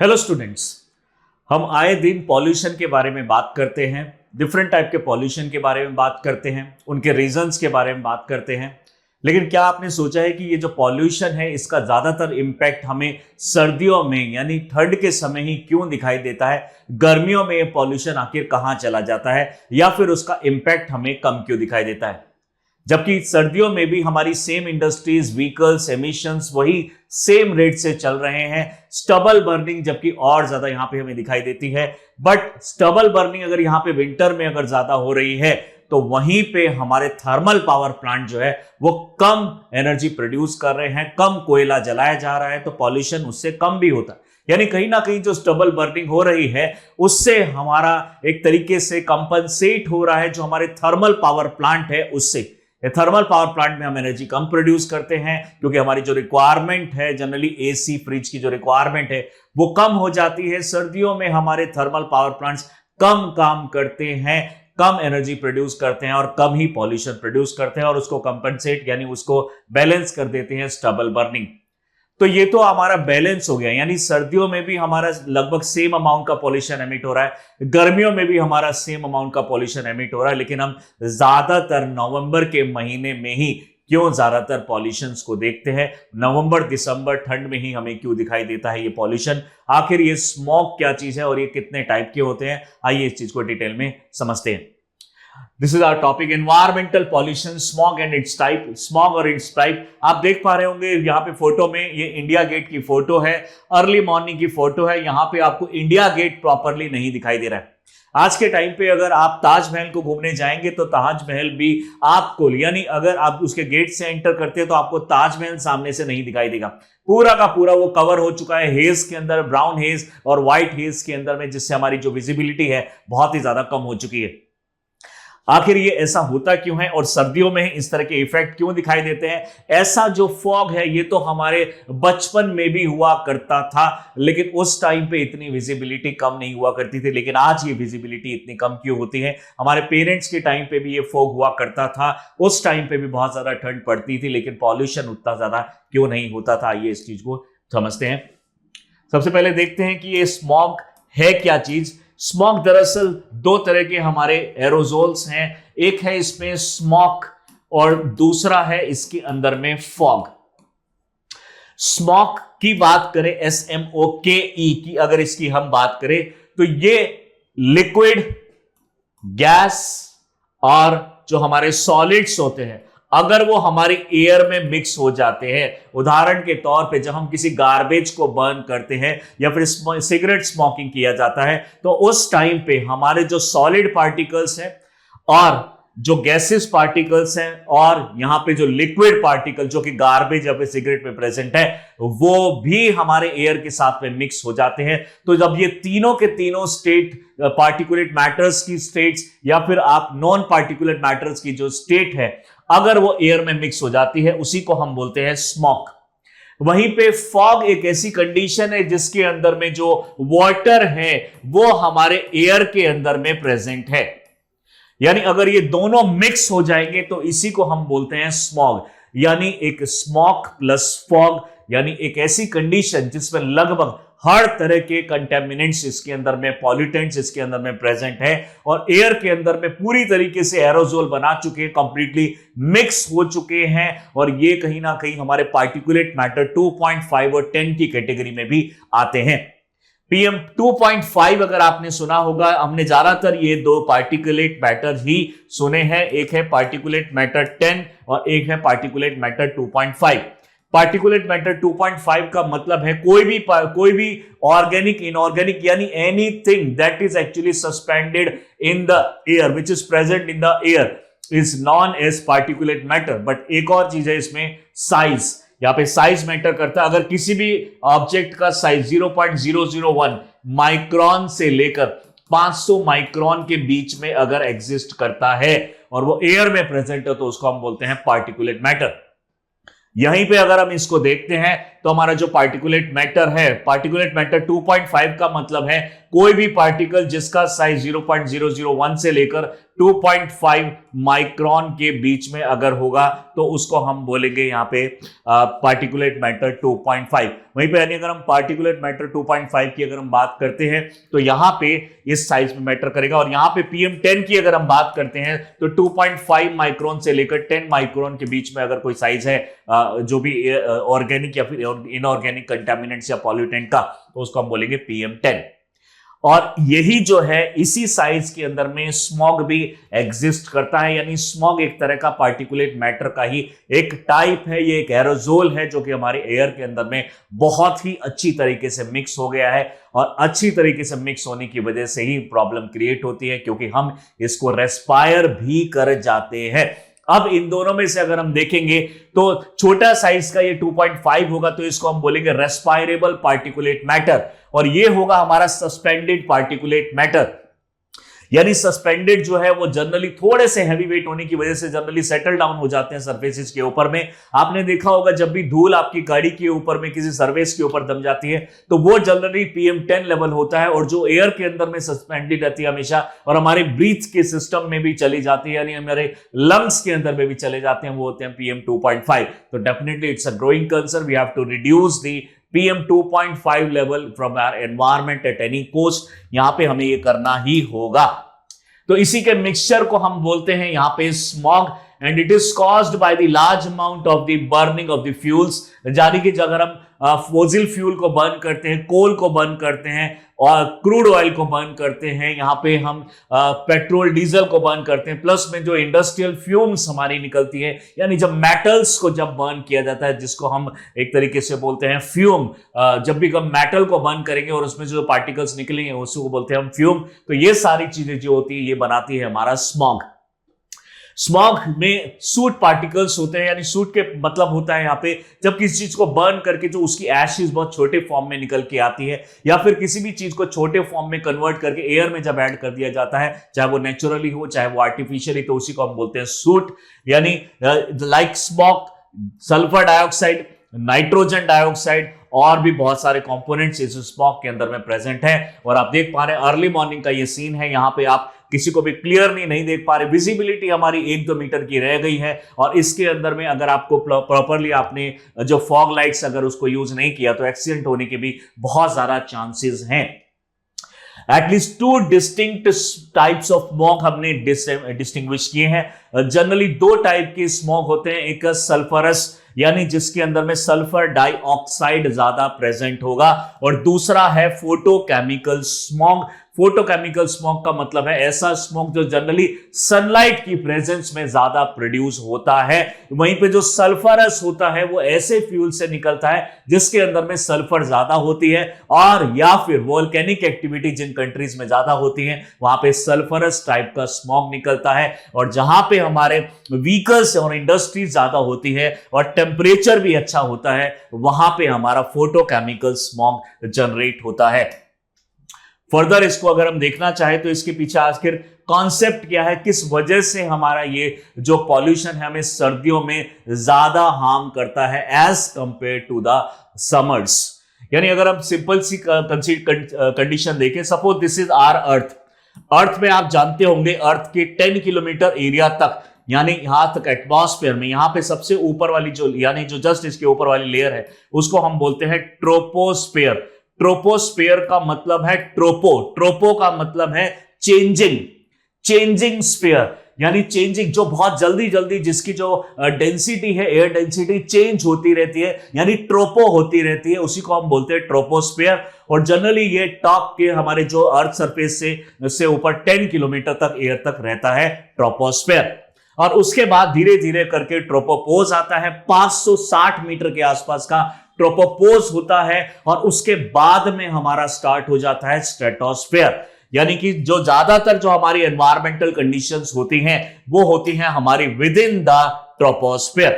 Hello students. हम आए दिन पॉल्यूशन के बारे में बात करते हैं, डिफरेंट टाइप के पॉल्यूशन के बारे में बात करते हैं, उनके रीजंस के बारे में बात करते हैं। लेकिन क्या आपने सोचा है कि ये जो पॉल्यूशन है इसका ज्यादातर इम्पैक्ट हमें सर्दियों में यानी ठंड के समय ही क्यों दिखाई देता है? गर्मियों में ये पॉल्यूशन आखिर कहाँ चला जाता है, या फिर उसका इम्पैक्ट हमें कम क्यों दिखाई देता है? जबकि सर्दियों में भी हमारी सेम इंडस्ट्रीज, व्हीकल्स, एमिशंस वही सेम रेट से चल रहे हैं। स्टबल बर्निंग जबकि और ज्यादा यहां पे हमें दिखाई देती है। बट स्टबल बर्निंग अगर यहां पे विंटर में अगर ज्यादा हो रही है तो वहीं पे हमारे थर्मल पावर प्लांट जो है वो कम एनर्जी प्रोड्यूस कर रहे हैं, कम कोयला जलाया जा रहा है, तो पॉल्यूशन उससे कम भी होता है। यानी कहीं ना कहीं जो स्टबल बर्निंग हो रही है उससे हमारा एक तरीके से कंपनसेट हो रहा है जो हमारे थर्मल पावर प्लांट है उससे। थर्मल पावर प्लांट में हम एनर्जी कम प्रोड्यूस करते हैं क्योंकि हमारी जो रिक्वायरमेंट है, जनरली एसी फ्रिज की जो रिक्वायरमेंट है वो कम हो जाती है। सर्दियों में हमारे थर्मल पावर प्लांट्स कम काम करते हैं, कम एनर्जी प्रोड्यूस करते हैं और कम ही पॉल्यूशन प्रोड्यूस करते हैं और उसको कंपनसेट यानी उसको बैलेंस कर देते हैं स्टबल बर्निंग। तो ये तो हमारा बैलेंस हो गया, यानी सर्दियों में भी हमारा लगभग सेम अमाउंट का पॉल्यूशन एमिट हो रहा है, गर्मियों में भी हमारा सेम अमाउंट का पॉल्यूशन एमिट हो रहा है। लेकिन हम ज्यादातर नवंबर के महीने में ही क्यों ज्यादातर पॉल्यूशंस को देखते हैं? नवंबर दिसंबर ठंड में ही हमें क्यों दिखाई देता है ये पॉल्यूशन? आखिर ये स्मॉग क्या चीज है और ये कितने टाइप के होते हैं? आइए इस चीज को डिटेल में समझते हैं। This is our topic, environmental pollution, smog and its type. Smog और इट्स टाइप आप देख पा रहे होंगे यहाँ पे फोटो में, ये इंडिया गेट की फोटो है, अर्ली मॉर्निंग की फोटो है। यहाँ पे आपको इंडिया गेट प्रॉपरली नहीं दिखाई दे रहा है। आज के टाइम पे अगर आप ताजमहल को घूमने जाएंगे तो ताजमहल भी आपको, यानी अगर आप उसके गेट से एंटर करते हैं तो आपको ताजमहल सामने से नहीं दिखाई देगा। पूरा का पूरा वो कवर हो चुका है हेज के अंदर, ब्राउन हेज और व्हाइट हेज के अंदर में, जिससे हमारी जो विजिबिलिटी है बहुत ही ज्यादा कम हो चुकी है। आखिर ये ऐसा होता क्यों है और सर्दियों में इस तरह के इफेक्ट क्यों दिखाई देते हैं? ऐसा जो फॉग है ये तो हमारे बचपन में भी हुआ करता था, लेकिन उस टाइम पे इतनी विजिबिलिटी कम नहीं हुआ करती थी। लेकिन आज ये विजिबिलिटी इतनी कम क्यों होती है? हमारे पेरेंट्स के टाइम पे भी ये फॉग हुआ करता था, उस टाइम पे भी बहुत ज्यादा ठंड पड़ती थी, लेकिन पॉल्यूशन उतना ज्यादा क्यों नहीं होता था? ये इस चीज को समझते हैं। सबसे पहले देखते हैं कि ये स्मॉग है क्या चीज। स्मॉग दरअसल दो तरह के हमारे एरोजोल्स हैं, एक है इसमें स्मॉग और दूसरा है इसके अंदर में फॉग। स्मॉग की बात करें, SMOKE की अगर इसकी हम बात करें तो ये लिक्विड, गैस और जो हमारे सॉलिड्स होते हैं अगर वो हमारे एयर में मिक्स हो जाते हैं, उदाहरण के तौर पे जब हम किसी गार्बेज को बर्न करते हैं या फिर सिगरेट स्मोकिंग किया जाता है तो उस टाइम पे हमारे जो सॉलिड पार्टिकल्स हैं और जो गैसेस पार्टिकल्स हैं और यहां पे जो लिक्विड पार्टिकल जो कि गार्बेज या फिर सिगरेट में प्रेजेंट है वो भी हमारे एयर के साथ में मिक्स हो जाते हैं। तो जब ये तीनों के तीनों स्टेट, पार्टिकुलेट मैटर्स की स्टेट्स या फिर आप नॉन पार्टिकुलेट मैटर्स की जो स्टेट है, अगर वो एयर में मिक्स हो जाती है उसी को हम बोलते हैं स्मॉग। वहीं पे फॉग एक ऐसी कंडीशन है जिसके अंदर में जो वाटर है वो हमारे एयर के अंदर में प्रेजेंट है, यानी अगर ये दोनों मिक्स हो जाएंगे तो इसी को हम बोलते हैं स्मॉग। यानी एक स्मॉग प्लस फॉग, यानी एक ऐसी कंडीशन जिसमें लगभग हर तरह के कंटेमिनेंट्स इसके अंदर में, पॉल्यूटेंट्स इसके अंदर में प्रेजेंट है और एयर के अंदर में पूरी तरीके से एरोजोल बना चुके हैं, कंप्लीटली मिक्स हो चुके हैं। और ये कहीं ना कहीं हमारे पार्टिकुलेट मैटर 2.5 और 10 की कैटेगरी में भी आते हैं। PM 2.5 अगर आपने सुना होगा, हमने ज्यादातर ये दो पार्टिकुलेट मैटर ही सुने हैं, एक है पार्टिकुलेट मैटर 10 और एक है पार्टिकुलेट मैटर 2.5। पार्टिकुलेट मैटर 2.5 का मतलब है कोई भी ऑर्गेनिक, इनऑर्गेनिक यानी anything that is actually suspended in the air which is present in the air is known as particulate matter. But एक और चीज है इसमें, साइज। यहां पे साइज मैटर करता है। अगर किसी भी ऑब्जेक्ट का साइज 0.001 माइक्रोन से लेकर 500 माइक्रोन के बीच में अगर एग्जिस्ट करता है और वो एयर में प्रेजेंट है तो उसको हम बोलते हैं पार्टिकुलेट मैटर। यहीं पे अगर हम इसको देखते हैं तो हमारा जो पार्टिकुलेट मैटर है, पार्टिकुलेट मैटर 2.5 का मतलब है कोई भी पार्टिकल जिसका साइज 0.001 से लेकर 2.5 माइक्रोन के बीच में अगर होगा तो उसको हम बोलेंगे यहाँ पे पार्टिकुलेट मैटर 2.5। वहीं पे यानी अगर हम पार्टिकुलेट मैटर 2.5 की अगर हम बात करते हैं तो यहाँ पे इस साइज में मैटर करेगा। और यहाँ पे PM10 की अगर हम बात करते हैं तो 2.5 माइक्रोन से लेकर 10 माइक्रोन के बीच में अगर कोई साइज है जो भी ऑर्गेनिक या फिर इनऑर्गेनिक कंटामिनेंट्स या पॉल्यूटेंट का, तो उसको हम बोलेंगे PM10। और यही जो है इसी साइज के अंदर में स्मॉग भी एग्जिस्ट करता है, यानी स्मॉग एक तरह का पार्टिकुलेट मैटर का ही एक टाइप है। ये एक एरोजोल है जो कि हमारे एयर के अंदर में बहुत ही अच्छी तरीके से मिक्स हो गया है, और अच्छी तरीके से मिक्स होने की वजह से ही प्रॉब्लम क्रिएट होती है, क्योंकि हम इसको रेस्पायर भी कर जाते हैं। अब इन दोनों में से अगर हम देखेंगे तो छोटा साइज का ये 2.5 होगा, तो इसको हम बोलेंगे रेस्पायरेबल पार्टिकुलेट मैटर, और ये होगा हमारा सस्पेंडेड पार्टिकुलेट मैटर। यानी सस्पेंडेड जो है वो जनरली थोड़े से हैवी वेट होने की वजह से जनरली सेटल डाउन हो जाते हैं सरफेसेस के ऊपर में। आपने देखा होगा जब भी धूल आपकी गाड़ी के ऊपर में किसी सरफेस के ऊपर दम जाती है तो वो जनरली PM10 लेवल होता है, और जो एयर के अंदर में सस्पेंडेड रहती है हमेशा और हमारे ब्रीथ के सिस्टम में भी चली जाती है, यानी हमारे लंग्स के अंदर में भी चले जाते हैं, वो होते हैं PM2.5। तो definitely it's a growing concern, we have to reduce the PM2.5 level from our environment at any cost. यहां पे हमें ये करना ही होगा। तो इसी के मिक्सचर को हम बोलते हैं यहां पे smog, and it is caused by the large amount of the burning of the fuels. यानी कि अगर हम फोसिल फ्यूल को बर्न करते हैं, कोल को बर्न करते हैं और क्रूड ऑयल को बर्न करते हैं, यहाँ पे हम पेट्रोल डीजल को बर्न करते हैं, प्लस में जो इंडस्ट्रियल फ्यूम्स हमारी निकलती है, यानी जब मेटल्स को जब बर्न किया जाता है जिसको हम एक तरीके से बोलते हैं फ्यूम, जब भी हम मेटल को बर्न करेंगे और उसमें जो पार्टिकल्स निकलेंगे उसको बोलते हैं हम फ्यूम। तो ये सारी चीजें जो होती है ये बनाती है हमारा स्मॉग। स्मॉग में सूट पार्टिकल्स होते हैं, यानी सूट के मतलब होता है यहाँ पे जब किसी चीज को बर्न करके जो उसकी एशेस बहुत छोटे फॉर्म में निकल के आती है, या फिर किसी भी चीज को छोटे फॉर्म में कन्वर्ट करके एयर में जब ऐड कर दिया जाता है, चाहे वो नेचुरली हो चाहे वो आर्टिफिशियली, तो उसी को हम बोलते हैं सूट। यानी like smog, sulphur dioxide, nitrogen dioxide और भी बहुत सारे कंपोनेंट्स इस स्मॉग के अंदर में प्रेजेंट हैं। और आप देख पा रहे हैं अर्ली मॉर्निंग का ये सीन है, यहाँ पे आप किसी को भी क्लियरली नहीं देख पा रहे, विजिबिलिटी हमारी 1-2 मीटर की रह गई है। और इसके अंदर में अगर आपको प्रॉपरली आपने जो फॉग लाइट्स अगर उसको यूज नहीं किया तो एक्सीडेंट होने के भी बहुत ज्यादा चांसेस हैं। At least 2 distinct types of smog हमने डिस्टिंग्विश किए हैं। जनरली 2 टाइप के स्मॉग होते हैं, एक सल्फरस यानी जिसके अंदर में सल्फर डाइऑक्साइड ज्यादा प्रेजेंट होगा, और दूसरा है फोटोकेमिकल स्मॉग। फोटोकेमिकल स्मॉग का मतलब है ऐसा स्मॉग जो जनरली सनलाइट की प्रेजेंस में ज्यादा प्रोड्यूस होता है। वहीं पे जो सल्फरस होता है वो ऐसे फ्यूल से निकलता है जिसके अंदर में सल्फर ज्यादा होती है, और या फिर वोल्केनिक एक्टिविटी जिन कंट्रीज में ज्यादा होती है वहां पे सल्फरस टाइप का स्मॉग निकलता है। और जहां पे हमारे व्हीकल्स और इंडस्ट्रीज ज्यादा होती है और टेम्परेचर भी अच्छा होता है, वहां पे हमारा फोटोकेमिकल स्मॉग जनरेट होता है। फर्दर इसको अगर हम देखना चाहें तो इसके पीछे आखिर कॉन्सेप्ट क्या है, किस वजह से हमारा ये जो पॉल्यूशन है हमें सर्दियों में ज्यादा हार्म करता है as compared to the summers. यानी अगर हम सिंपल सी कंडीशन देखें, suppose this is our earth में आप जानते होंगे अर्थ के 10 किलोमीटर एरिया तक, यानी यहां तक एटमॉस्फेयर में, यहां पे सबसे ऊपर वाली जो यानी जो जस्ट इसके ऊपर वाली लेयर है उसको हम बोलते हैं ट्रोपोस्फेयर। ट्रोपोस्फेयर का मतलब है ट्रोपो का मतलब है चेंजिंग स्फीयर, यानी चेंजिंग जो बहुत जल्दी जिसकी जो डेंसिटी है, एयर डेंसिटी चेंज होती रहती है, यानी ट्रोपो होती रहती है, उसी को हम बोलते हैं ट्रोपोस्फेयर। और जनरली ये टॉप के हमारे जो अर्थ सरफेस से ऊपर 10 किलोमीटर तक एयर तक रहता है ट्रोपोस्फेयर। और उसके बाद धीरे धीरे करके ट्रोपोपोज आता है, 560 मीटर के आसपास का ट्रोपोपोज होता है, और उसके बाद में हमारा स्टार्ट हो जाता है स्ट्रेटोस्फेयर। यानी कि जो ज्यादातर जो हमारी एनवायरमेंटल कंडीशंस होती हैं वो होती हैं हमारी विद इन द ट्रोपोस्फेयर।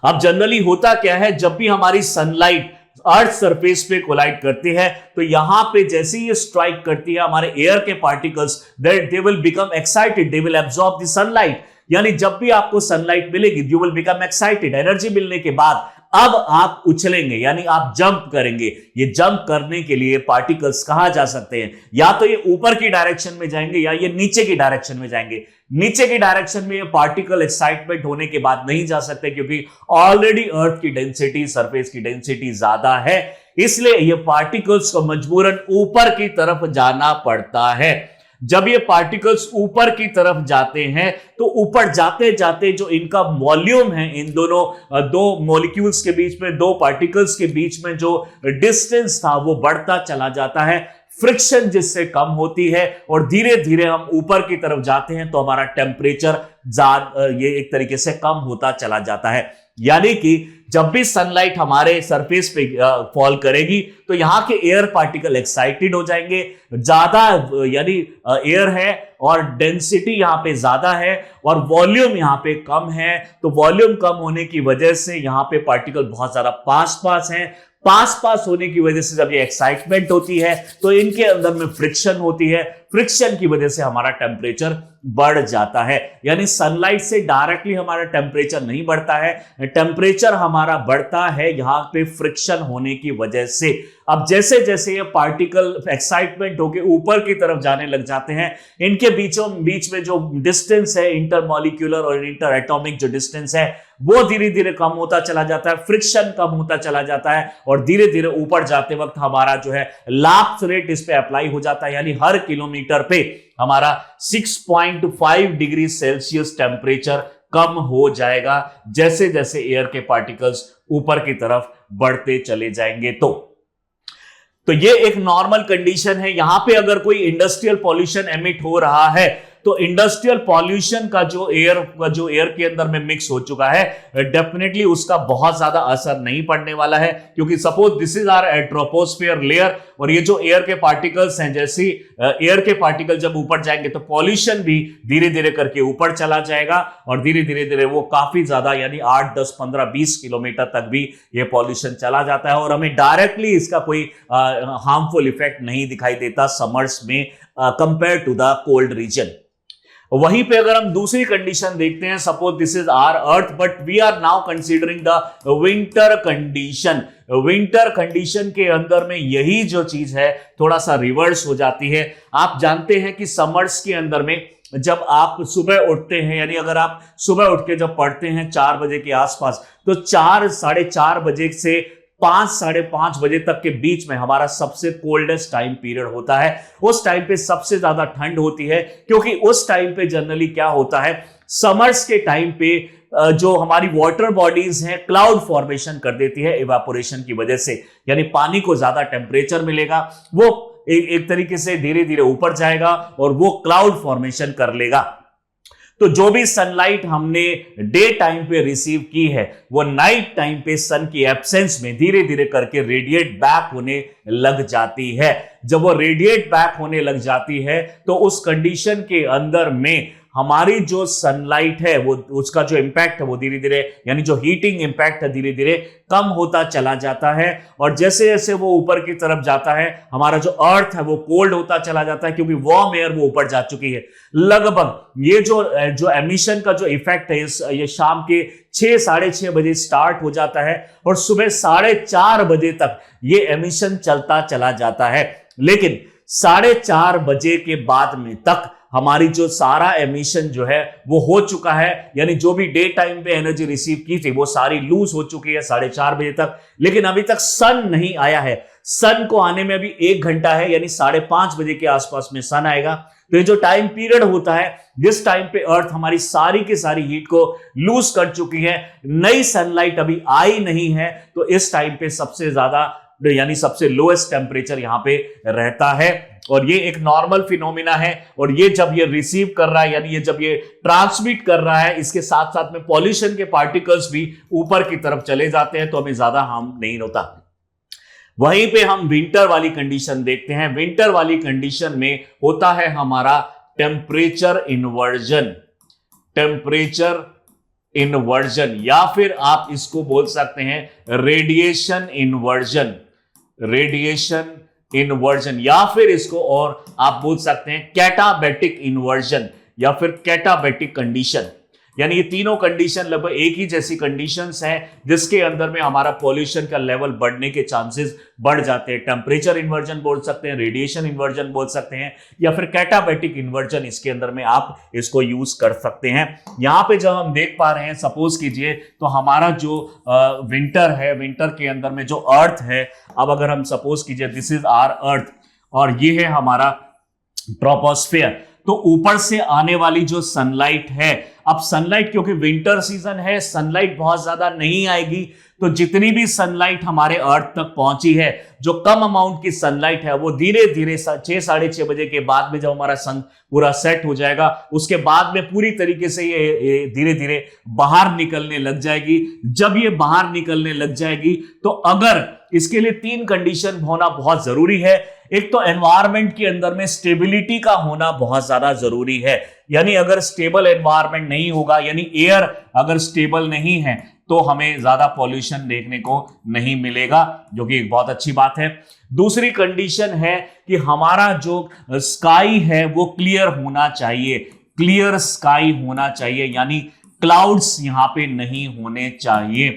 अब जनरली होता क्या है, जब भी हमारी सनलाइट अर्थ सरफेस पे कोलाइड करती है तो यहां पे जैसे ही ये स्ट्राइक करती है हमारे एयर के particles, that they will become excited, they will absorb the sunlight. यानी जब भी आपको सनलाइट मिलेगी you will become excited. Energy मिलने के बाद अब आप उछलेंगे यानी आप जंप करेंगे। ये जंप करने के लिए पार्टिकल्स कहां जा सकते हैं, या तो ये ऊपर की डायरेक्शन में जाएंगे या ये नीचे की डायरेक्शन में जाएंगे। नीचे की डायरेक्शन में ये पार्टिकल एक्साइटमेंट होने के बाद नहीं जा सकते क्योंकि ऑलरेडी अर्थ की डेंसिटी, सरफेस की डेंसिटी ज्यादा है, इसलिए ये पार्टिकल्स को मजबूरन ऊपर की तरफ जाना पड़ता है। जब ये पार्टिकल्स ऊपर की तरफ जाते हैं तो ऊपर जाते जाते जो इनका वॉल्यूम है, इन दोनों दो मॉलिक्यूल्स के बीच में, दो पार्टिकल्स के बीच में जो डिस्टेंस था वो बढ़ता चला जाता है, फ्रिक्शन जिससे कम होती है और धीरे धीरे हम ऊपर की तरफ जाते हैं तो हमारा टेम्परेचर ये एक तरीके से कम होता चला जाता है। यानी कि जब भी सनलाइट हमारे सरफेस पे फॉल करेगी तो यहां के एयर पार्टिकल एक्साइटेड हो जाएंगे, ज्यादा यानी एयर है और डेंसिटी यहां पे ज्यादा है और वॉल्यूम यहां पे कम है, तो वॉल्यूम कम होने की वजह से यहां पे पार्टिकल बहुत ज्यादा पास पास हैं। पास पास होने की वजह से जब ये एक्साइटमेंट होती है तो इनके अंदर में फ्रिक्शन होती है, फ्रिक्शन की वजह से हमारा टेम्परेचर बढ़ जाता है। यानी सनलाइट से डायरेक्टली हमारा टेम्परेचर नहीं बढ़ता है, टेम्परेचर हमारा बढ़ता है यहां पे फ्रिक्शन होने की वजह से। अब जैसे जैसे ये पार्टिकल एक्साइटमेंट होकर ऊपर की तरफ जाने लग जाते हैं, इनके बीचों बीच में जो डिस्टेंस है, इंटरमॉलिक्यूलर और इंटर एटॉमिक जो डिस्टेंस है, वो धीरे धीरे कम होता चला जाता है, फ्रिक्शन कम होता चला जाता है और धीरे धीरे ऊपर जाते वक्त हमारा जो है लाप्स रेट इस पे अप्लाई हो जाता है। यानी हर किलोमीटर पे हमारा 6.5 डिग्री सेल्सियस टेम्परेचर कम हो जाएगा जैसे जैसे एयर के पार्टिकल्स ऊपर की तरफ बढ़ते चले जाएंगे। तो ये एक नॉर्मल कंडीशन है। यहां पे अगर कोई इंडस्ट्रियल पॉल्यूशन एमिट हो रहा है तो इंडस्ट्रियल पॉल्यूशन का जो एयर के अंदर में मिक्स हो चुका है, डेफिनेटली उसका बहुत ज्यादा असर नहीं पड़ने वाला है, क्योंकि suppose this is our troposphere layer और ये जो एयर के पार्टिकल्स हैं, जैसे एयर के पार्टिकल जब ऊपर जाएंगे तो पॉल्यूशन भी धीरे धीरे करके ऊपर चला जाएगा और धीरे धीरे वो काफी ज्यादा यानी 8, 10, 15, 20 किलोमीटर तक भी ये पॉल्यूशन चला जाता है और हमें डायरेक्टली इसका कोई हार्मफुल इफेक्ट नहीं दिखाई देता समर्स में compared to the cold region. वहीं पे अगर हम दूसरी कंडीशन देखते हैं, suppose this is our earth but we are now considering the winter condition. Winter condition के अंदर में यही जो चीज है थोड़ा सा रिवर्स हो जाती है। आप जानते हैं कि समर्स के अंदर में जब आप सुबह उठते हैं, यानी अगर आप सुबह उठ के जब पढ़ते हैं 4 बजे के आसपास, तो 4, साढ़े 4 बजे से 5, साढ़े 5 बजे तक के बीच में हमारा सबसे कोल्डेस्ट टाइम पीरियड होता है। उस टाइम पे सबसे ज्यादा ठंड होती है, क्योंकि उस टाइम पे जनरली क्या होता है, समर्स के टाइम पे जो हमारी वाटर बॉडीज हैं क्लाउड फॉर्मेशन कर देती है इवेपोरेशन की वजह से, यानी पानी को ज्यादा टेम्परेचर मिलेगा, वो एक तरीके से धीरे धीरे ऊपर जाएगा और वो क्लाउड फॉर्मेशन कर लेगा। तो जो भी सनलाइट हमने डे टाइम पे रिसीव की है वो नाइट टाइम पे सन की एब्सेंस में धीरे धीरे करके रेडिएट बैक होने लग जाती है। जब वो रेडिएट बैक होने लग जाती है तो उस कंडीशन के अंदर में हमारी जो सनलाइट है वो उसका जो इंपैक्ट है वो धीरे धीरे, यानी जो हीटिंग इंपैक्ट है, धीरे धीरे कम होता चला जाता है और जैसे जैसे वो ऊपर की तरफ जाता है हमारा जो अर्थ है वो कोल्ड होता चला जाता है, क्योंकि वार्म एयर वो ऊपर जा चुकी है। लगभग ये जो एमिशन का जो इफेक्ट है ये शाम के 6, साढ़े 6 बजे स्टार्ट हो जाता है और सुबह 4:30 बजे तक ये एमिशन चलता चला जाता है। लेकिन 4:30 बजे के बाद में तक हमारी जो सारा एमिशन जो है वो हो चुका है, यानी जो भी डे टाइम पे एनर्जी रिसीव की थी वो सारी लूज हो चुकी है 4:30 बजे तक। लेकिन अभी तक सन नहीं आया है, सन को आने में अभी 1 घंटा है, यानी 5:30 बजे के आसपास में सन आएगा। तो ये जो टाइम पीरियड होता है जिस टाइम पे अर्थ हमारी सारी की सारी हीट को लूज कर चुकी है, नई सनलाइट अभी आई नहीं है, तो इस टाइम पे सबसे ज्यादा यानी सबसे लोएस्ट टेम्परेचर यहां पे रहता है। और ये एक नॉर्मल फिनोमिना है और ये जब ये रिसीव कर रहा है, यानी ये जब ये ट्रांसमिट कर रहा है, इसके साथ साथ में पॉल्यूशन के पार्टिकल्स भी ऊपर की तरफ चले जाते हैं, तो हमें ज्यादा हार्म नहीं होता। वहीं पे हम विंटर वाली कंडीशन देखते हैं। विंटर वाली कंडीशन में होता है हमारा टेम्परेचर इन्वर्जन। टेम्परेचर इन्वर्जन या फिर आप इसको बोल सकते हैं रेडिएशन इन्वर्जन। रेडिएशन इन्वर्जन या फिर इसको और आप बोल सकते हैं कैटाबैटिक इन्वर्जन या फिर कैटाबैटिक कंडीशन। यानी ये तीनों कंडीशन लगभग एक ही जैसी कंडीशंस हैं जिसके अंदर में हमारा पॉल्यूशन का लेवल बढ़ने के चांसेस बढ़ जाते हैं। टेम्परेचर इन्वर्जन बोल सकते हैं, रेडिएशन इन्वर्जन बोल सकते हैं, या फिर कैटाबैटिक इन्वर्जन, इसके अंदर में आप इसको यूज कर सकते हैं। यहां पे जब हम देख पा रहे हैं, सपोज कीजिए तो हमारा जो विंटर है, विंटर के अंदर में जो अर्थ है, अब अगर हम सपोज कीजिए दिस इज आवर अर्थ और ये है हमारा ट्रोपोस्फियर, तो ऊपर से आने वाली जो सनलाइट है, अब सनलाइट क्योंकि विंटर सीजन है, सनलाइट बहुत ज्यादा नहीं आएगी, तो जितनी भी सनलाइट हमारे अर्थ तक पहुंची है, जो कम अमाउंट की सनलाइट है, वो धीरे धीरे 6 साढ़े 6 बजे के बाद में जब हमारा सन पूरा सेट हो जाएगा, उसके बाद में पूरी तरीके से ये धीरे धीरे बाहर निकलने लग जाएगी। जब ये बाहर निकलने लग जाएगी तो अगर इसके लिए 3 कंडीशन होना बहुत जरूरी है। एक तो एनवायरनमेंट के अंदर में स्टेबिलिटी का होना बहुत ज्यादा जरूरी है, यानी अगर स्टेबल एनवायरनमेंट नहीं होगा, यानी एयर अगर स्टेबल नहीं है तो हमें ज्यादा पॉल्यूशन देखने को नहीं मिलेगा, जो कि एक बहुत अच्छी बात है। दूसरी कंडीशन है कि हमारा जो स्काई है वो क्लियर होना चाहिए, क्लियर स्काई होना चाहिए, यानी क्लाउड्स यहां पे नहीं होने चाहिए,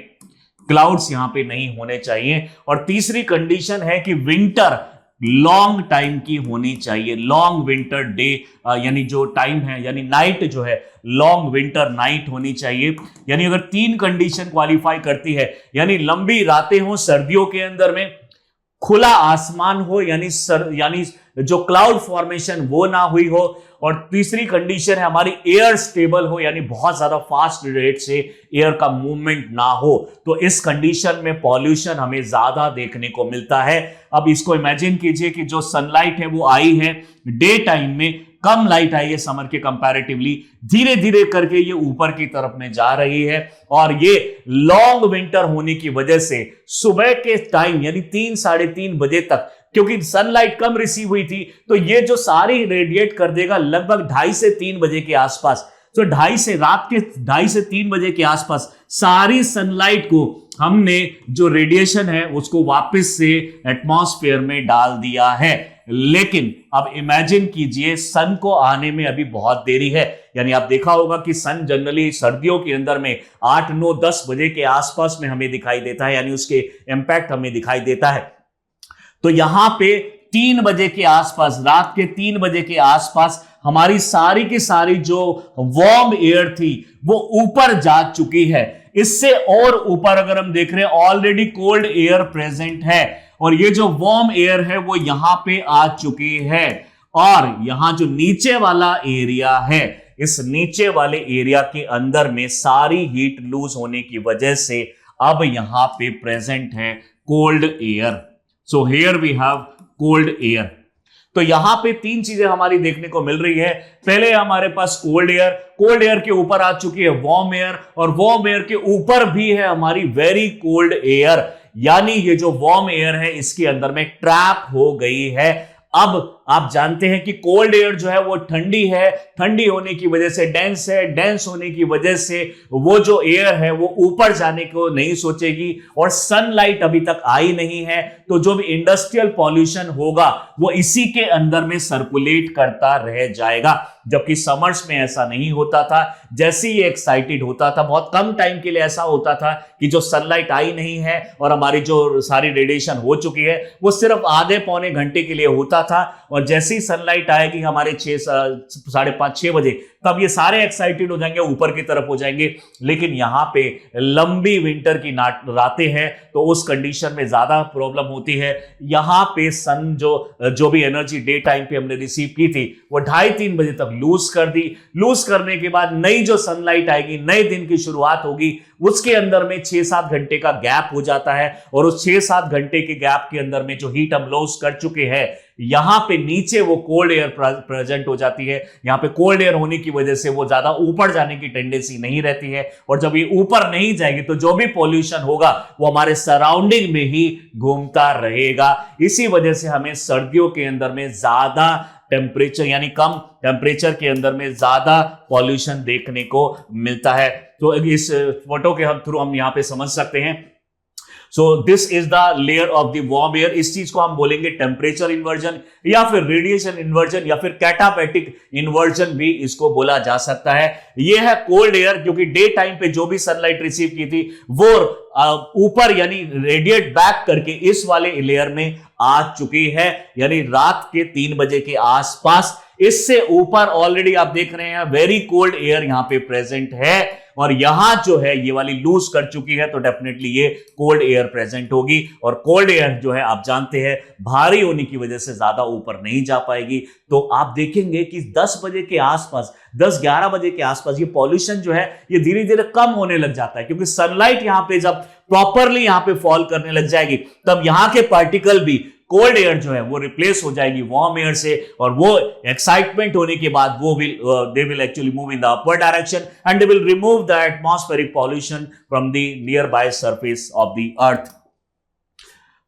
क्लाउड्स यहां पे नहीं होने चाहिए। और तीसरी कंडीशन है कि विंटर लॉन्ग टाइम की होनी चाहिए, लॉन्ग विंटर डे, यानी जो टाइम है, यानी नाइट जो है, लॉन्ग विंटर नाइट होनी चाहिए। यानी अगर 3 कंडीशन क्वालिफाई करती है, यानी लंबी रातें हो सर्दियों के अंदर में, खुला आसमान हो, यानी जो क्लाउड फॉर्मेशन वो ना हुई हो, और तीसरी कंडीशन है हमारी एयर स्टेबल हो, यानी बहुत ज्यादा फास्ट रेट से एयर का मूवमेंट ना हो, तो इस कंडीशन में पॉल्यूशन हमें ज्यादा देखने को मिलता है। अब इसको इमेजिन कीजिए कि जो सनलाइट है वो आई है डे टाइम में, कम लाइट आई है समर के कंपैरेटिवली, धीरे धीरे करके ये ऊपर की तरफ में जा रही है, और ये लॉन्ग विंटर होने की वजह से सुबह के टाइम यानी 3 साढ़े 3 बजे तक, क्योंकि सनलाइट कम रिसीव हुई थी, तो ये जो सारी रेडिएट कर देगा लगभग 2:30 से 3 बजे के आसपास। तो रात के 2:30 से 3 बजे के आसपास सारी सनलाइट को हमने जो रेडिएशन है उसको वापस से एटमॉस्फेयर में डाल दिया है। लेकिन अब इमेजिन कीजिए सन को आने में अभी बहुत देरी है, यानी आप देखा होगा कि सन जनरली सर्दियों के अंदर में 8, 9, 10 बजे के आसपास में हमें दिखाई देता है, यानी उसके इंपैक्ट हमें दिखाई देता है। तो यहां पे 3 बजे के आसपास, रात के 3 बजे के आसपास हमारी सारी की सारी जो वार्म एयर थी वो ऊपर जा चुकी है। इससे और ऊपर अगर हम देख रहे हैं ऑलरेडी कोल्ड एयर प्रेजेंट है, और ये जो वार्म एयर है वो यहां पे आ चुकी है, और यहां जो नीचे वाला एरिया है, इस नीचे वाले एरिया के अंदर में सारी हीट लूज होने की वजह से अब यहां पे प्रेजेंट है cold air. So here we have cold air. तो यहां पे 3 चीजें हमारी देखने को मिल रही है। पहले हमारे पास कोल्ड एयर के ऊपर आ चुकी है वार्म एयर, और वार्म एयर के ऊपर भी है हमारी वेरी कोल्ड एयर, यानी ये जो वार्म एयर है इसके अंदर में ट्रैप हो गई है। अब आप जानते हैं कि कोल्ड एयर जो है वो ठंडी है, ठंडी होने की वजह से डेंस है, डेंस होने की वजह से वो जो एयर है वो ऊपर जाने को नहीं सोचेगी, और सनलाइट अभी तक आई नहीं है, तो जो भी इंडस्ट्रियल पॉल्यूशन होगा वो इसी के अंदर में सर्कुलेट करता रह जाएगा। जबकि समर्स में ऐसा नहीं होता था, जैसे ही एक्साइटेड होता था, बहुत कम टाइम के लिए ऐसा होता था कि जो सनलाइट आई नहीं है और हमारी जो सारी रेडिएशन हो चुकी है वो सिर्फ आधे पौने घंटे के लिए होता था, और जैसे ही सनलाइट आएगी हमारे 5:30 6 बजे, तब ये सारे एक्साइटेड हो जाएंगे, ऊपर की तरफ हो जाएंगे। लेकिन यहां पे लंबी विंटर की रातें हैं, तो उस कंडीशन में ज्यादा प्रॉब्लम होती है। यहां पे सन जो भी एनर्जी डे टाइम पे हमने रिसीव की थी वो 2:30-3 बजे तक लूज कर दी। लूज करने के बाद नई जो सनलाइट आएगी, नए दिन की शुरुआत होगी, उसके अंदर में 6-7 घंटे का गैप हो जाता है, और उस 6-7 घंटे के गैप के अंदर में जो हीट हम लॉस कर चुके हैं, यहां पे नीचे वो कोल्ड एयर प्रेजेंट हो जाती है। यहां पे कोल्ड एयर होने की वजह से वो ज्यादा ऊपर जाने की टेंडेंसी नहीं रहती है, और जब ये ऊपर नहीं जाएगी तो जो भी पॉल्यूशन होगा वो हमारे सराउंडिंग में ही घूमता रहेगा। इसी वजह से हमें सर्दियों के अंदर में ज्यादा टेम्परेचर, यानी कम टेम्परेचर के अंदर में ज्यादा पॉल्यूशन देखने को मिलता है। तो इस फोटो के थ्रू हम यहां पे समझ सकते हैं so this is the layer of the warm air. इस चीज को हम बोलेंगे टेम्परेचर इन्वर्जन या फिर रेडिएशन इन्वर्जन या फिर कैटापैटिक इन्वर्जन भी इसको बोला जा सकता है। यह है कोल्ड एयर, क्योंकि डे टाइम पे जो भी सनलाइट रिसीव की थी वो ऊपर यानी रेडिएट बैक करके इस वाले लेयर में आ चुकी है, यानी रात के 3 बजे के आसपास। इससे ऊपर ऑलरेडी आप देख रहे हैं वेरी कोल्ड एयर यहां पे प्रेजेंट है, और यहां जो है ये वाली लूज कर चुकी है, तो डेफिनेटली ये कोल्ड एयर प्रेजेंट होगी। और कोल्ड एयर जो है आप जानते हैं भारी होने की वजह से ज्यादा ऊपर नहीं जा पाएगी। तो आप देखेंगे कि 10 बजे के आसपास, 10-11 बजे के आसपास ये पॉल्यूशन जो है ये धीरे धीरे कम होने लग जाता है, क्योंकि सनलाइट यहां पे जब प्रॉपरली यहां पे फॉल करने लग जाएगी तब यहां के पार्टिकल भी कोल्ड एयर जो है वो रिप्लेस हो जाएगी वार्म एयर से, और वो एक्साइटमेंट होने के बाद वो they will actually move in the upward direction and they will remove the atmospheric pollution from the near by surface of the earth.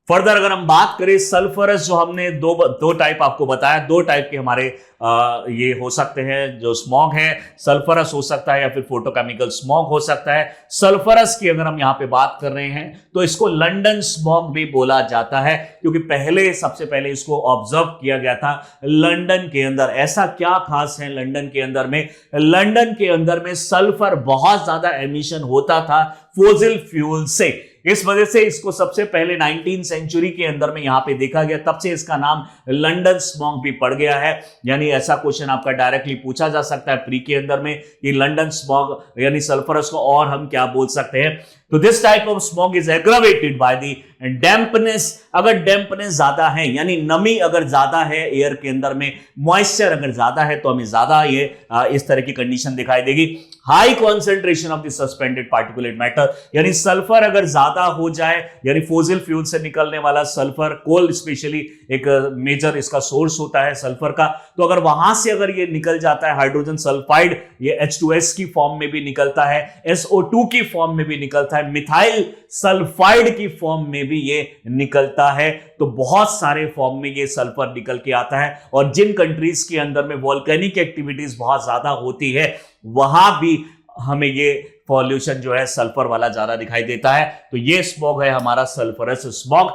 Further अगर हम बात करें सल्फरस, जो हमने दो टाइप आपको बताया, 2 टाइप के हमारे ये हो सकते हैं जो स्मॉग है, सल्फरस हो सकता है या फिर फोटोकेमिकल स्मॉग हो सकता है। सल्फरस की अगर हम यहां पे बात कर रहे हैं तो इसको लंदन स्मॉग भी बोला जाता है, क्योंकि सबसे पहले इसको ऑब्जर्व किया गया था लंदन के अंदर। ऐसा क्या खास है लंदन के अंदर में? लंदन के अंदर में सल्फर बहुत ज्यादा एमिशन होता था फोसिल फ्यूल से, इस वजह से इसको सबसे पहले 19वीं सेंचुरी के अंदर में यहां पे देखा गया, तब से इसका नाम लंदन स्मॉग भी पड़ गया है। यानी ऐसा क्वेश्चन आपका डायरेक्टली पूछा जा सकता है प्री के अंदर में कि लंदन स्मॉग यानी सल्फरस को और हम क्या बोल सकते हैं। तो this type of smog is aggravated by the dampness. अगर डैम्पनेस ज्यादा है यानी नमी अगर ज्यादा है एयर के अंदर में, मॉइस्चर अगर ज्यादा है, तो हमें ज्यादा ये इस तरह की कंडीशन दिखाई देगी। High concentration of the suspended particulate matter, यानी सल्फर अगर ज्यादा हो जाए, यानी फोसिल फ्यूल से निकलने वाला सल्फर, कोल स्पेशली एक मेजर इसका सोर्स होता है सल्फर का, तो अगर वहां से अगर ये निकल जाता है हाइड्रोजन सल्फाइड, ये H2S की फॉर्म में भी निकलता है, SO2 की फॉर्म में भी निकलता है, मिथाइल सल्फाइड की फॉर्म में भी ये निकलता है, तो बहुत सारे फॉर्म में ये सल्फर निकल के आता है। और जिन कंट्रीज के अंदर में वोल्केनिक एक्टिविटीज बहुत ज्यादा होती है वहां भी हमें ये पॉल्यूशन जो है सल्फर वाला ज्यादा दिखाई देता है। तो ये स्मॉग है हमारा सल्फरस स्मॉग।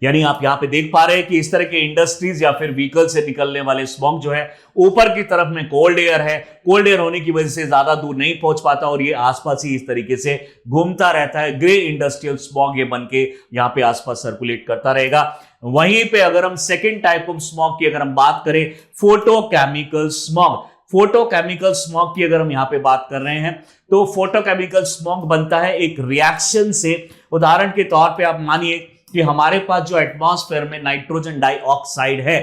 यानी आप यहां पे देख पा रहे हैं कि इस तरह के इंडस्ट्रीज या फिर व्हीकल से निकलने वाले स्मॉग जो है ऊपर की तरफ में कोल्ड एयर है, कोल्ड एयर होने की वजह से ज्यादा दूर नहीं पहुंच पाता और ये आसपास ही इस तरीके से घूमता रहता है। ग्रे इंडस्ट्रियल स्मॉग ये बन के यहां पे आसपास सर्कुलेट करता रहेगा। वहीं पे अगर हम सेकेंड टाइप ऑफ स्मॉग की अगर हम बात करें, फोटोकेमिकल स्मॉग। फोटोकेमिकल स्मॉग की अगर हम यहां पे बात कर रहे हैं तो फोटोकेमिकल स्मॉग बनता है एक रिएक्शन से। उदाहरण के तौर पे आप मानिए कि हमारे पास जो एटमॉस्फेयर में नाइट्रोजन डाइऑक्साइड है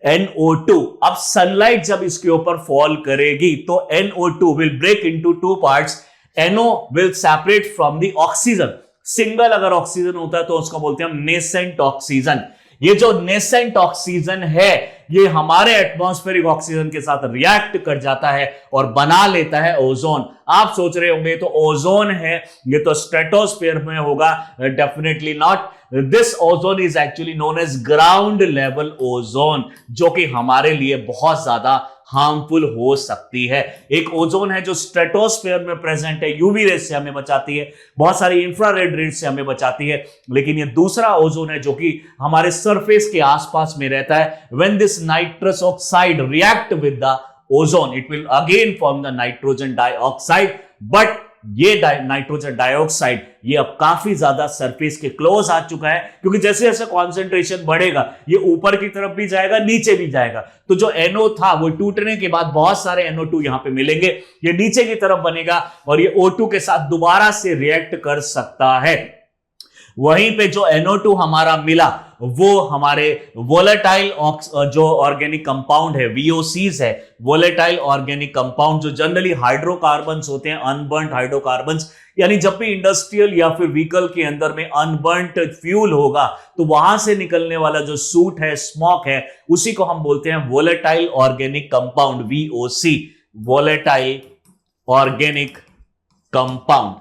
NO2, अब सनलाइट जब इसके ऊपर फॉल करेगी तो NO2 will break into 2 parts. NO will separate from the oxygen. Single अगर ऑक्सीजन होता है तो उसको बोलते हैं हम नेसेंट ऑक्सीजन। ये जो नेसेंट ऑक्सीजन है ये हमारे एटमॉस्फेरिक ऑक्सीजन के साथ रिएक्ट कर जाता है और बना लेता है ओजोन। आप सोच रहे होंगे तो ओजोन है, ये तो स्ट्रेटोस्फेयर में होगा, definitely not. This ozone is actually known as ground level ozone, जो कि हमारे लिए बहुत ज्यादा हार्मफुल हो सकती है। एक ओजोन है जो स्ट्रेटोस्फेयर में प्रेजेंट है, यूवी रेज से हमें बचाती है, बहुत सारी इंफ्रारेड रेज से हमें बचाती है, लेकिन ये दूसरा ओजोन है जो कि हमारे सरफेस के आसपास में रहता है। When this nitrous oxide react with the ozone it will again form the nitrogen dioxide, but ये नाइट्रोजन डाइऑक्साइड ये अब काफी ज्यादा सरफेस के क्लोज आ चुका है, क्योंकि जैसे जैसे कॉन्सेंट्रेशन बढ़ेगा ये ऊपर की तरफ भी जाएगा, नीचे भी जाएगा। तो जो NO था वो टूटने के बाद बहुत सारे NO2 यहां पे मिलेंगे, ये नीचे की तरफ बनेगा और ये O2 के साथ दोबारा से रिएक्ट कर सकता है। वहीं पे जो NO2 हमारा मिला वो हमारे वोलेटाइल जो ऑर्गेनिक कंपाउंड है, VOCs है, वोलेटाइल ऑर्गेनिक कंपाउंड, जो जनरली हाइड्रोकार्बन्स होते हैं, अनबर्न्ड हाइड्रोकार्बन्स। यानी जब भी इंडस्ट्रियल या फिर व्हीकल के अंदर में अनबर्न्ड फ्यूल होगा तो वहां से निकलने वाला जो सूट है, स्मोक है, उसी को हम बोलते हैं volatile organic compound, VOC, volatile organic compound.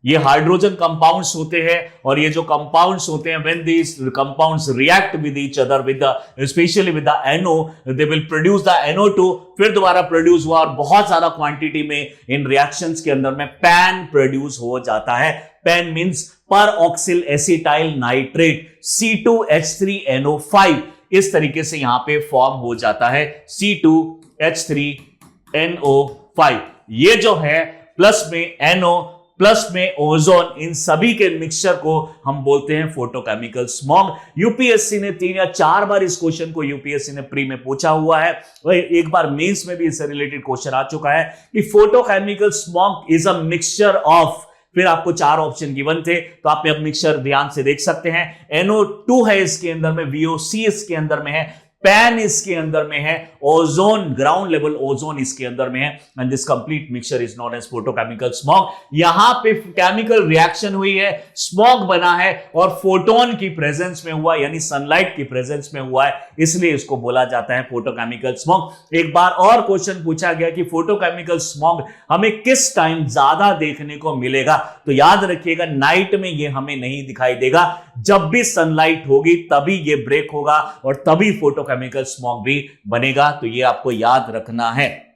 ये हाइड्रोजन कंपाउंड्स होते हैं और ये जो कंपाउंड्स होते हैं when these compounds react with each other with the specially with the NO they will produce the NO2, फिर दोबारा प्रोड्यूस हुआ और बहुत ज्यादा क्वांटिटी में इन रिएक्शंस के अंदर में पैन प्रोड्यूस हो जाता है। पैन मींस पर ऑक्सिल एसिटाइल नाइट्रेट C2H3NO5 इस तरीके से यहां पे फॉर्म हो जाता है C2H3NO5। ये जो है प्लस में NO प्लस में ओजोन, इन सभी के मिक्सचर को हम बोलते हैं फोटोकेमिकल स्मॉग। यूपीएससी ने 3 या 4 बार इस क्वेश्चन को यूपीएससी ने प्री में पूछा हुआ है, एक बार मेंस में भी इससे रिलेटेड क्वेश्चन आ चुका है कि photochemical smog is a mixture of, फिर आपको 4 ऑप्शन गिवन थे तो आप अब मिक्सचर ध्यान से देख सकते हैं। NO2 है इसके अंदर में, VOC इसके अंदर में है, पैन इसके अंदर में है, ओजोन ग्राउंड लेवल ओजोन इसके अंदर में है, and this complete mixture is known as photochemical smog. यहां पे केमिकल रिएक्शन हुई है, स्मॉग बना है और फोटोन की प्रेजेंस में हुआ, यानी सनलाइट की प्रेजेंस में हुआ है, इसलिए इसको बोला जाता है फोटोकेमिकल स्मॉग। एक बार और क्वेश्चन पूछा गया कि फोटोकेमिकल स्मॉग हमें किस टाइम ज्यादा देखने को मिलेगा, तो याद रखिएगा नाइट में ये हमें नहीं दिखाई देगा, जब भी सनलाइट होगी तभी ये ब्रेक होगा और तभी फोटोकेमिकल स्मॉग भी बनेगा, तो ये आपको याद रखना है।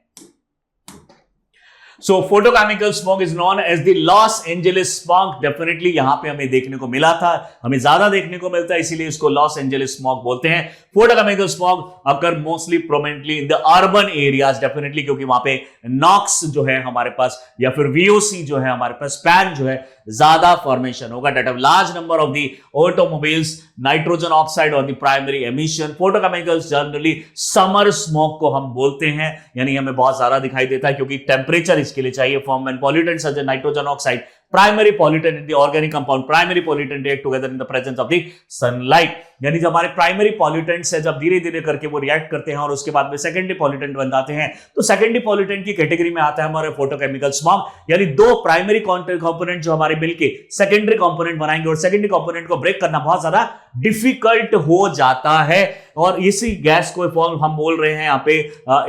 So photochemical smog is known as the Los Angeles smog. Definitely यहां पे हमें देखने को मिला था, हमें ज्यादा देखने को मिलता है, इसीलिए इसको लॉस एंजेलिस स्मॉग बोलते हैं। Photochemical smog occur mostly prominently in the urban areas, definitely क्योंकि वहां पे नॉक्स जो है हमारे पास या फिर VOC जो है हमारे पास, पैन जो है ज्यादा फॉर्मेशन होगा, that of large number of the automobiles, nitrogen oxide और the primary emission. Photochemicals generally summer smoke को हम बोलते हैं, यानी हमें बहुत ज्यादा दिखाई देता है क्योंकि टेम्परेचर इसके लिए चाहिए। Form and pollutants such as nitrogen oxide, primary pollutant in the organic compound, primary pollutant react together in the presence of the sunlight, यानी जो हमारे प्राइमरी पॉल्यूटेंट्स है जब धीरे धीरे करके वो रिएक्ट करते हैं और उसके बाद में सेकेंडरी पॉल्यूटेंट बन जाते हैं, तो सेकेंडरी पॉल्यूटेंट की कैटेगरी में आता है हमारे फोटोकेमिकल स्मॉग, यानी 2 प्राइमरी कंपोनेंट जो हमारे मिलके सेकेंडरी कंपोनेंट बनाएंगे और सेकेंडरी कंपोनेंट को ब्रेक करना बहुत ज्यादा डिफिकल्ट हो जाता है, और इसी गैस को हम बोल रहे हैं यहाँ पे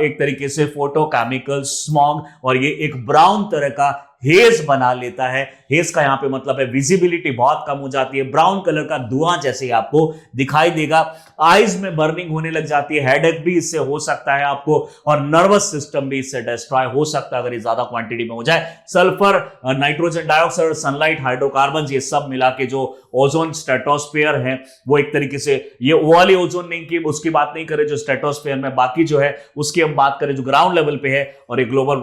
एक तरीके से फोटोकेमिकल स्मॉग, और ये एक ब्राउन तरह का हेज बना लेता है। हेज का यहां पे मतलब है विजिबिलिटी बहुत कम हो जाती है, ब्राउन कलर का धुआं जैसे आपको दिखाई देगा, आईज में बर्निंग होने लग जाती है, हेडेक भी इससे हो सकता है आपको, और नर्वस सिस्टम भी इससे डिस्ट्रॉय हो सकता है अगर ये ज्यादा क्वांटिटी में हो जाए। Sulphur, nitrogen dioxide, sunlight, hydrocarbon, ये सब मिला के जो ओजोन स्ट्रेटोस्फेयर है वो एक तरीके से, ये वो वाली ओजोन नहीं की उसकी बात नहीं करें जो स्ट्रेटोस्फेयर में, बाकी जो है उसकी हम बात करें जो ग्राउंड लेवल पे है, और ये ग्लोबल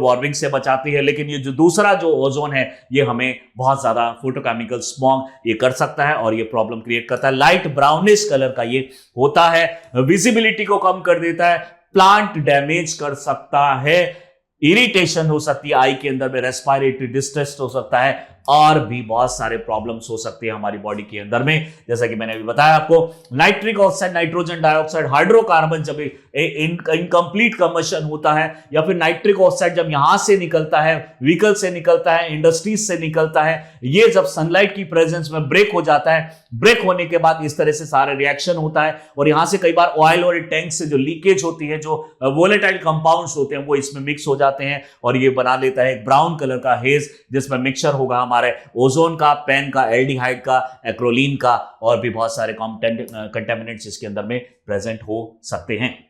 वार्मिंग से बचाती है। लेकिन ये जो दूसरा जो ओजोन है ये हमें बहुत ज्यादा फोटोकेमिकल स्मॉग ये कर सकता है और ये प्रॉब्लम क्रिएट करता है। लाइट ब्राउनिश कलर का ये होता है, विजिबिलिटी को कम कर देता है, प्लांट डैमेज कर सकता है, इरिटेशन हो सकती है आई के अंदर में, रेस्पिरेटरी डिस्ट्रेस हो सकता है, और भी बहुत सारे प्रॉब्लम्स हो सकते हैं हमारी बॉडी के अंदर में। जैसा कि मैंने अभी बताया आपको, nitric oxide, nitrogen dioxide, hydrocarbon जब इनकम्प्लीट कंबशन होता है, या फिर नाइट्रिक ऑक्साइड जब यहां से निकलता है, व्हीकल से निकलता है, इंडस्ट्रीज से निकलता है, ये जब सनलाइट की प्रेजेंस में ब्रेक हो जाता है, ब्रेक होने के बाद इस तरह से सारे रिएक्शन होता है, और यहां से कई बार ऑयल और टैंक से जो लीकेज होती है, जो वोलेटाइल कंपाउंड्स होते हैं वो इसमें मिक्स हो जाते हैं, और ये बना लेता है एक ब्राउन कलर का हेज, जिसमें मिक्सचर होगा हमारे ओजोन का, पैन का, एल्डिहाइड का, एक्रोलीन का, और भी बहुत सारे कंटेमिनेंट्स इसके अंदर में प्रेजेंट हो सकते हैं।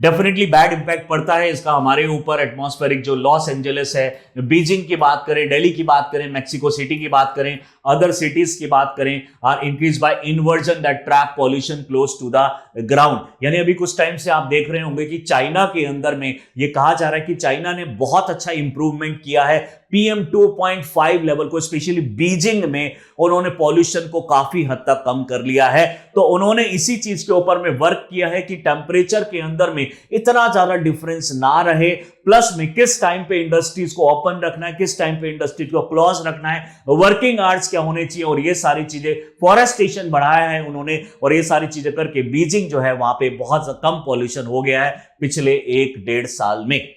डेफिनेटली बैड इंपैक्ट पड़ता है इसका हमारे ऊपर। एटमॉस्फेरिक जो लॉस एंजेलिस है, बीजिंग की बात करें, दिल्ली की बात करें, मैक्सिको सिटी की बात करें, अदर सिटीज की बात करें, are increase by inversion that trap pollution close to the ground. यानी अभी कुछ टाइम से आप देख रहे होंगे कि चाइना के अंदर में ये कहा जा रहा है कि चाइना ने बहुत अच्छा इंप्रूवमेंट किया है PM 2.5 लेवल को, स्पेशली बीजिंग में उन्होंने पॉल्यूशन को काफी हद तक कम कर लिया है। तो उन्होंने इसी चीज के ऊपर में वर्क किया है कि टेम्परेचर के अंदर में इतना ज्यादा डिफरेंस ना रहे, प्लस में किस टाइम पे इंडस्ट्रीज को ओपन रखना है, किस टाइम पे इंडस्ट्रीज को क्लोज रखना है, वर्किंग आवर्स क्या होने चाहिए, और ये सारी चीजें, फॉरेस्टेशन बढ़ाया है उन्होंने, और ये सारी चीजें करके बीजिंग जो है वहां पे बहुत कम पॉल्यूशन हो गया है पिछले 1-1.5 साल में।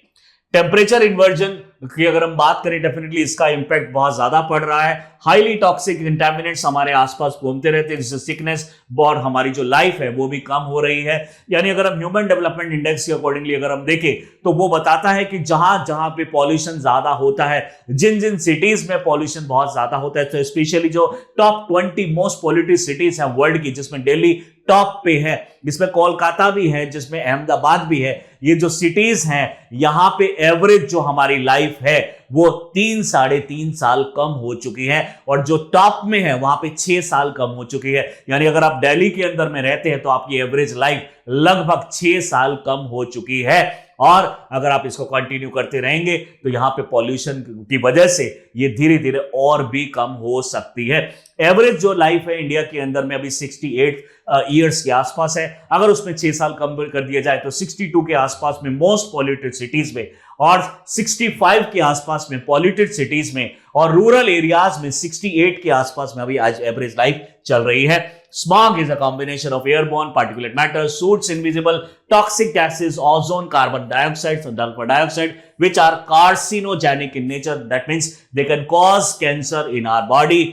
टेम्परेचर इन्वर्जन की अगर हम बात करें, डेफिनेटली इसका इंपैक्ट बहुत ज्यादा पड़ रहा है। हाईली टॉक्सिक कंटामिनेंट्स हमारे आसपास घूमते रहते हैं, जिससे सिकनेस और हमारी जो लाइफ है वो भी कम हो रही है। यानी अगर हम ह्यूमन डेवलपमेंट इंडेक्स के अकॉर्डिंगली अगर हम देखें तो वो बताता है कि जहां जहां पे पॉल्यूशन ज्यादा होता है, जिन जिन सिटीज में पॉल्यूशन बहुत ज्यादा होता है, तो स्पेशली जो टॉप 20 मोस्ट पॉल्यूटेड सिटीज हैं वर्ल्ड की, जिसमें दिल्ली टॉप पे है, जिसमें कोलकाता भी है, जिसमें अहमदाबाद भी है, ये जो सिटीज हैं यहां पे एवरेज जो हमारी लाइफ है वो 3-3.5 साल कम हो चुकी है, और जो टॉप में है वहां पे 6 साल कम हो चुकी है। यानी अगर आप दिल्ली के अंदर में रहते हैं तो आपकी एवरेज लाइफ लगभग 6 साल कम हो चुकी है। और अगर आप इसको कंटिन्यू करते रहेंगे तो यहां पे पॉल्यूशन की वजह से ये धीरे धीरे और भी कम हो सकती है। एवरेज जो लाइफ है इंडिया के अंदर में अभी 68 ईयर्स के आसपास है। अगर उसमें 6 साल कम कर दिया जाए तो 62 के आसपास में मोस्ट पॉल्यूटेड सिटीज में, और 65 के आसपास में पॉल्यूटेड सिटीज में, और रूरल एरियाज में 68 के आसपास में अभी आज एवरेज लाइफ चल रही है। Smog is a combination of airborne particulate matter, soothes invisible toxic gases, ozone, carbon dioxide, and sulfur dioxide, which are carcinogenic in nature. That means they can cause cancer in our body.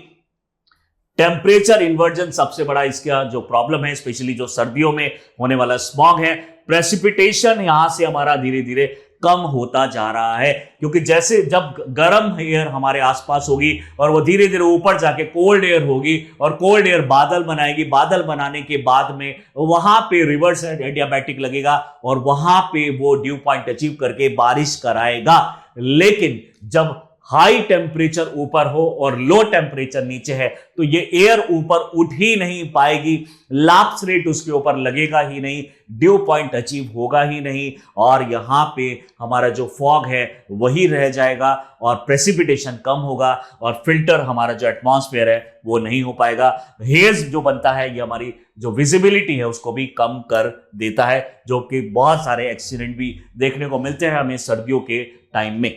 Temperature inversion सबसे बड़ा इसका जो problem है, specially जो सर्दियों में होने वाला स्मॉग है। प्रेसिपिटेशन यहां से हमारा धीरे धीरे कम होता जा रहा है, क्योंकि जैसे जब गर्म एयर हमारे आसपास होगी और वो धीरे धीरे ऊपर जाके कोल्ड एयर होगी, और कोल्ड एयर बादल बनाएगी, बादल बनाने के बाद में वहां पे रिवर्स एडियाबैटिक लगेगा और वहां पे वो ड्यू पॉइंट अचीव करके बारिश कराएगा। लेकिन जब हाई टेम्परेचर ऊपर हो और लो टेम्परेचर नीचे है तो ये एयर ऊपर उठ ही नहीं पाएगी, लैप्स रेट उसके ऊपर लगेगा ही नहीं, ड्यू पॉइंट अचीव होगा ही नहीं, और यहां पे हमारा जो फॉग है वही रह जाएगा और प्रेसिपिटेशन कम होगा, और फिल्टर हमारा जो एटमॉस्फेयर है वो नहीं हो पाएगा। हेज जो बनता है ये हमारी जो विजिबिलिटी है उसको भी कम कर देता है, जो कि बहुत सारे एक्सीडेंट भी देखने को मिलते हैं हमें सर्दियों के टाइम में।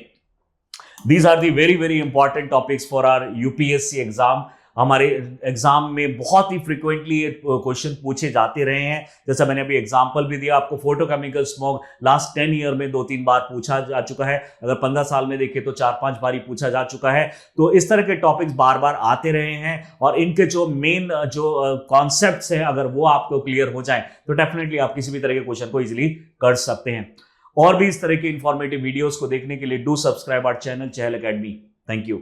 These are the very very important topics for our UPSC exam. हमारे एग्जाम में बहुत ही फ्रिक्वेंटली क्वेश्चन पूछे जाते रहे हैं। जैसा मैंने अभी एग्जांपल भी दिया आपको, फोटोकेमिकल स्मॉग लास्ट 10 ईयर में 2-3 बार पूछा जा चुका है। अगर 15 साल में देखें तो 4-5 बार ही पूछा जा चुका है। तो इस तरह के टॉपिक्स बार बार आते रहे हैं, और इनके जो मेन जो कॉन्सेप्ट्स हैं अगर वो आपको क्लियर हो जाए तो डेफिनेटली आप किसी भी तरह के क्वेश्चन को इजिली कर सकते हैं। और भी इस तरह के इंफॉर्मेटिव वीडियोस को देखने के लिए do subscribe our channel Chahal academy. Thank you.